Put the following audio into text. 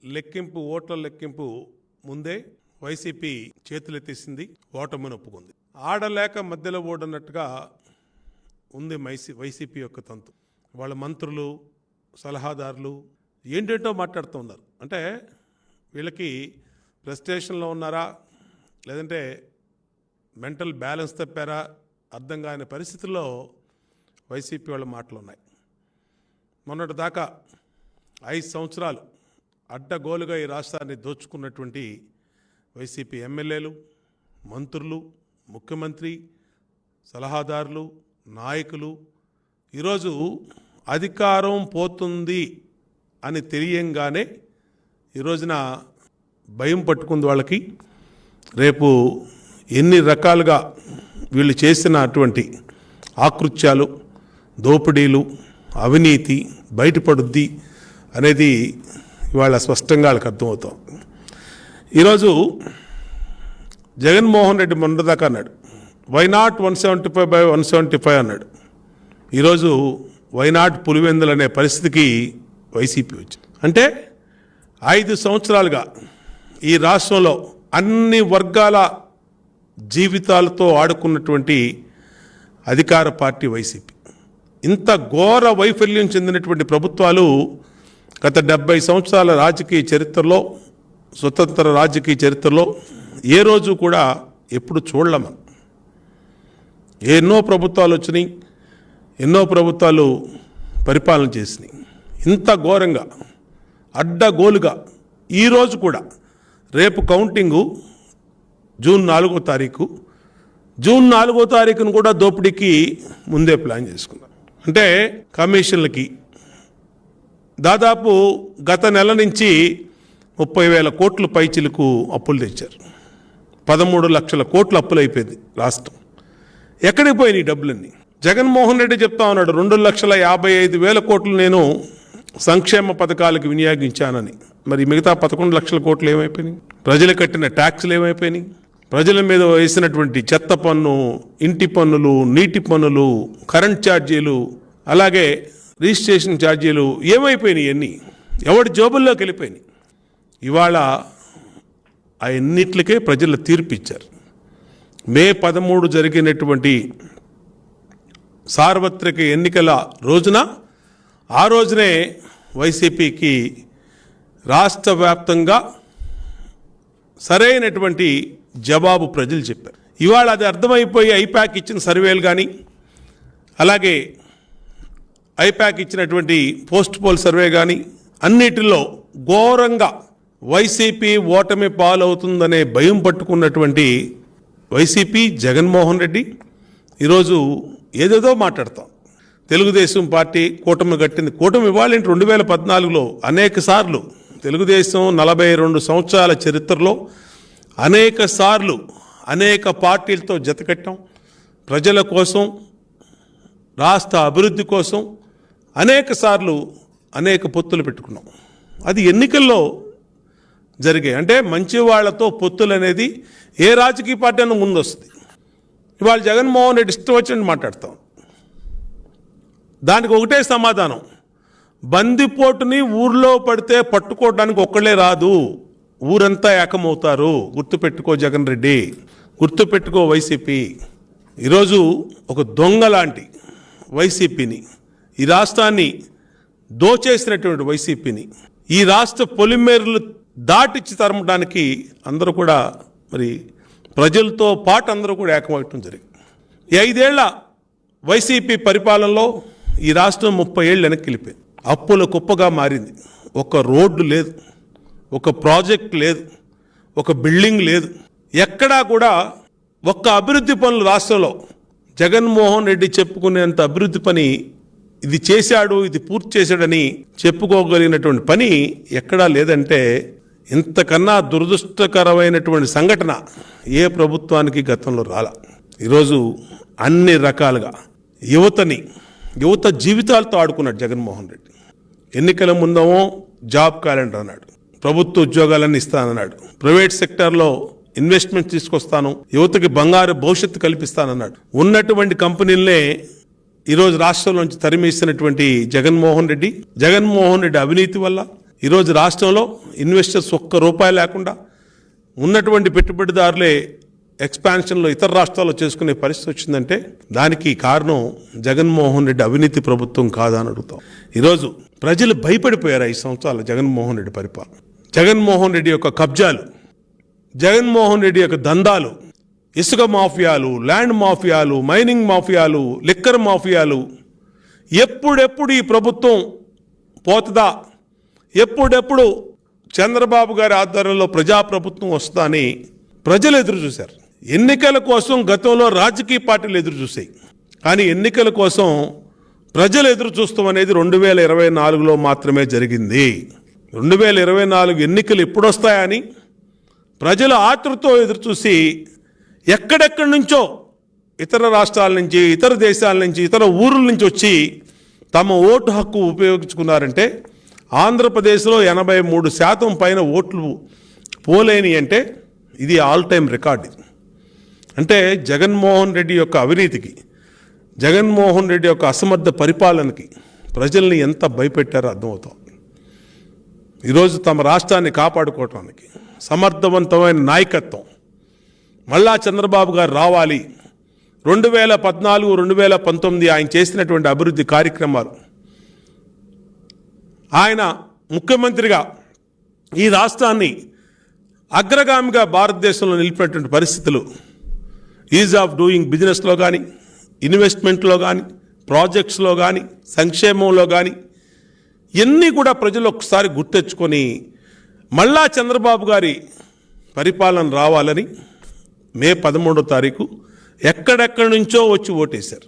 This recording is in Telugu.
ఓట్ల లెక్కింపు ముందే వైసీపీ చేతులెత్తేసింది, ఓటమిని ఒప్పుకుంది. ఆడలేక మధ్యలో ఓడన్నట్టుగా ఉంది వైసీపీ యొక్క తంతు. వాళ్ళ మంత్రులు, సలహాదారులు ఏంటేంటో మాట్లాడుతూ ఉన్నారు. అంటే వీళ్ళకి ఫ్రస్ట్రేషన్లో ఉన్నారా, లేదంటే మెంటల్ బ్యాలెన్స్ తప్పారా అర్థం కాని పరిస్థితుల్లో వైసీపీ వాళ్ళ మాటలు ఉన్నాయి. మొన్నటి దాకా 5 సంవత్సరాలు అడ్డగోలుగా ఈ రాష్ట్రాన్ని దోచుకున్నటువంటి వైసీపీ ఎమ్మెల్యేలు, మంత్రులు, ముఖ్యమంత్రి, సలహాదారులు, నాయకులు ఈరోజు అధికారం పోతుంది అని తెలియంగానే ఈరోజున భయం పట్టుకుంది వాళ్ళకి. రేపు ఎన్ని రకాలుగా వీళ్ళు చేసిన అటువంటి ఆకృత్యాలు, దోపిడీలు, అవినీతి బయటపడుద్ది అనేది ఇవాళ స్పష్టంగా వాళ్ళకి అర్థమవుతాం. ఈరోజు జగన్మోహన్ రెడ్డి మొన్నదాకా అన్నాడు వైనాట్ 175/175 అన్నాడు. ఈరోజు వైనాట్ పులివెందులు అనే పరిస్థితికి వైసీపీ వచ్చింది. అంటే 5 సంవత్సరాలుగా ఈ రాష్ట్రంలో అన్ని వర్గాల జీవితాలతో ఆడుకున్నటువంటి అధికార పార్టీ వైసీపీ. ఇంత ఘోర వైఫల్యం చెందినటువంటి ప్రభుత్వాలు గత 70 సంవత్సరాల రాజకీయ చరిత్రలో, స్వతంత్ర రాజకీయ చరిత్రలో ఏ రోజు కూడా ఎప్పుడు చూడలేము. ఎన్నో ప్రభుత్వాలు వచ్చినాయి, ఎన్నో ప్రభుత్వాలు పరిపాలన చేసినాయి. ఇంత ఘోరంగా అడ్డగోలుగా ఈరోజు కూడా రేపు కౌంటింగు జూన్ 4వ తారీఖు. జూన్ 4వ తారీఖును కూడా దోపిడీకి ముందే ప్లాన్ చేసుకున్నారు. అంటే కమిషన్లకి దాదాపు గత నెల నుంచి 30,000 కోట్ల పైచిలకు అప్పులు తెచ్చారు. 13 లక్షల కోట్లు అప్పులు అయిపోయింది రాష్ట్రం. ఎక్కడికి పోయినాయి డబ్బులన్నీ? జగన్మోహన్ రెడ్డి చెప్తా ఉన్నాడు 2,55,000 కోట్లు నేను సంక్షేమ పథకాలకు వినియోగించానని. మరి మిగతా 11 లక్షల కోట్లు ఏమైపోయినాయి? ప్రజలు కట్టిన ట్యాక్సులు ఏమైపోయినాయి? ప్రజల మీద వేసినటువంటి చెత్త పన్ను, ఇంటి పన్నులు, నీటి పన్నులు, కరెంట్ ఛార్జీలు, అలాగే రిజిస్ట్రేషన్ ఛార్జీలు ఏమైపోయినాయి? అన్నీ ఎవరి జోబుల్లోకి వెళ్ళిపోయినాయి. ఇవాళ ఆ ఎన్నిట్లకే ప్రజలు తీర్పిచ్చారు. మే 13 జరిగినటువంటి సార్వత్రిక ఎన్నికల రోజున, ఆ రోజునే వైసీపీకి రాష్ట్ర వ్యాప్తంగా సరైనటువంటి జవాబు ప్రజలు చెప్పారు. ఇవాళ అది అర్థమైపోయి ఐపాక్ ఇచ్చిన సర్వేలు కానీ, అలాగే ఐపాక్ ఇచ్చినటువంటి పోస్ట్ పోల్ సర్వే కానీ అన్నిటిలో ఘోరంగా వైసీపీ ఓటమి పాలవుతుందనే భయం పట్టుకున్నటువంటి వైసీపీ, జగన్మోహన్ రెడ్డి ఈరోజు ఏదేదో మాట్లాడతాం. తెలుగుదేశం పార్టీ కూటమి కట్టింది. కూటమి ఇవ్వాలంటే 2014లో అనేక సార్లు తెలుగుదేశం 42 సంవత్సరాల చరిత్రలో అనేక సార్లు అనేక పార్టీలతో జతకట్టాం. ప్రజల కోసం, రాష్ట్ర అభివృద్ధి కోసం అనేక సార్లు అనేక పొత్తులు పెట్టుకున్నాం. అది ఎన్నికల్లో జరిగాయి. అంటే మంచి వాళ్లతో పొత్తులు అనేది ఏ రాజకీయ పార్టీ అన్న ముందు వస్తుంది. ఇవాళ జగన్మోహన్ రెడ్డి ఇష్టం వచ్చినట్టు మాట్లాడతాం. దానికి ఒకటే సమాధానం, బందిపోటుని ఊర్లో పడితే పట్టుకోవడానికి ఒక్కళ్ళే రాదు, ఊరంతా ఏకమవుతారు. గుర్తుపెట్టుకో జగన్ రెడ్డి, గుర్తుపెట్టుకో వైసీపీ. ఈరోజు ఒక దొంగ లాంటి వైసీపీని, ఈ రాష్ట్రాన్ని దోచేసినటువంటి వైసీపీని, ఈ రాష్ట్ర పొలిమేరలు దాటిచ్చి తరమడానికి అందరూ కూడా, మరి ప్రజలతో పాటు అందరూ కూడా ఏకమవటం జరిగింది. ఈ 5 ఏళ్ల వైసీపీ పరిపాలనలో ఈ రాష్ట్రం 30 ఏళ్ళు వెనక్కి వెళ్ళిపోయింది. అప్పుల కుప్పగా మారింది. ఒక రోడ్డు లేదు, ఒక ప్రాజెక్ట్ లేదు, ఒక బిల్డింగ్ లేదు, ఎక్కడా కూడా ఒక్క అభివృద్ధి పనులు రాష్ట్రంలో జగన్మోహన్ రెడ్డి చెప్పుకునేంత అభివృద్ధి పని ఇది చేశాడు, ఇది పూర్తి చేశాడని చెప్పుకోగలిగినటువంటి పని ఎక్కడా లేదంటే ఇంతకన్నా దురదృష్టకరమైనటువంటి సంఘటన ఏ ప్రభుత్వానికి గతంలో రాల. ఈరోజు అన్ని రకాలుగా యువత జీవితాలతో ఆడుకున్నాడు జగన్మోహన్ రెడ్డి. ఎన్నికల ముందేమో జాబ్ క్యాలెండర్ అన్నాడు, ప్రభుత్వ ఉద్యోగాలన్నీ ఇస్తానన్నాడు, ప్రైవేట్ సెక్టార్లో ఇన్వెస్ట్మెంట్ తీసుకొస్తాను, యువతకి బంగారు భవిష్యత్తు కల్పిస్తానన్నాడు. ఉన్నటువంటి కంపెనీలనే ఈరోజు రాష్ట్రంలోంచి తరిమేసినటువంటి జగన్మోహన్ రెడ్డి అవినీతి వల్ల ఈరోజు రాష్ట్రంలో ఇన్వెస్టర్స్ ఒక్క రూపాయి లేకుండా ఉన్నటువంటి పెట్టుబడిదారులే ఎక్స్పాన్షన్లో ఇతర రాష్ట్రాల్లో చేసుకునే పరిస్థితి వచ్చిందంటే దానికి కారణం జగన్మోహన్ రెడ్డి అవినీతి ప్రభుత్వం కాదా అని అడుగుతాం. ఈరోజు ప్రజలు భయపడిపోయారు 5 సంవత్సరాల జగన్మోహన్ రెడ్డి పరిపాలన. జగన్మోహన్ రెడ్డి యొక్క కబ్జాలు, జగన్మోహన్ రెడ్డి యొక్క దందాలు, ఇసుక మాఫియాలు, ల్యాండ్ మాఫియాలు, మైనింగ్ మాఫియాలు, లిక్కర్ మాఫియాలు, ఎప్పుడెప్పుడు ఈ ప్రభుత్వం పోతుందా, ఎప్పుడెప్పుడు చంద్రబాబు గారి ఆధ్వర్యంలో ప్రజాప్రభుత్వం వస్తుందా అని ప్రజలు ఎదురు చూశారు. ఎన్నికల కోసం గతంలో రాజకీయ పార్టీలు ఎదురు చూసాయి, కానీ ఎన్నికల కోసం ప్రజలు ఎదురు చూస్తాం అనేది 2024లో మాత్రమే జరిగింది. 2024 ఎన్నికలు ఎప్పుడొస్తాయని ప్రజలు ఆతృతతో ఎదురు చూసి ఎక్కడెక్కడి నుంచో ఇతర రాష్ట్రాల నుంచి, ఇతర దేశాల నుంచి, ఇతర ఊరుల నుంచి వచ్చి తమ ఓటు హక్కు ఉపయోగించుకున్నారంటే ఆంధ్రప్రదేశ్లో 83% పైన ఓట్లు పోలేని అంటే ఇది ఆల్ టైమ్ రికార్డ్. అంటే జగన్మోహన్ రెడ్డి యొక్క అవినీతికి, జగన్మోహన్ రెడ్డి యొక్క అసమర్థ పరిపాలనకి ప్రజల్ని ఎంత భయపెట్టారో అర్థమవుతుంది. ఈరోజు తమ రాష్ట్రాన్ని కాపాడుకోవటానికి సమర్థవంతమైన నాయకత్వం మళ్ళా చంద్రబాబు గారు రావాలి. 2014, 2019 ఆయన చేసినటువంటి అభివృద్ధి కార్యక్రమాలు, ఆయన ముఖ్యమంత్రిగా ఈ రాష్ట్రాన్ని అగ్రగామిగా భారతదేశంలో నిలిపినటువంటి పరిస్థితులు, ఈజ్ ఆఫ్ డూయింగ్ బిజినెస్లో కానీ, ఇన్వెస్ట్మెంట్లో కానీ, ప్రాజెక్ట్స్లో కానీ, సంక్షేమంలో కానీ ఇవన్నీ కూడా ప్రజలు ఒకసారి గుర్తెచ్చుకొని మళ్ళా చంద్రబాబు గారి పరిపాలన రావాలని మే 13వ తారీఖు ఎక్కడెక్కడి నుంచో వచ్చి ఓటేశారు.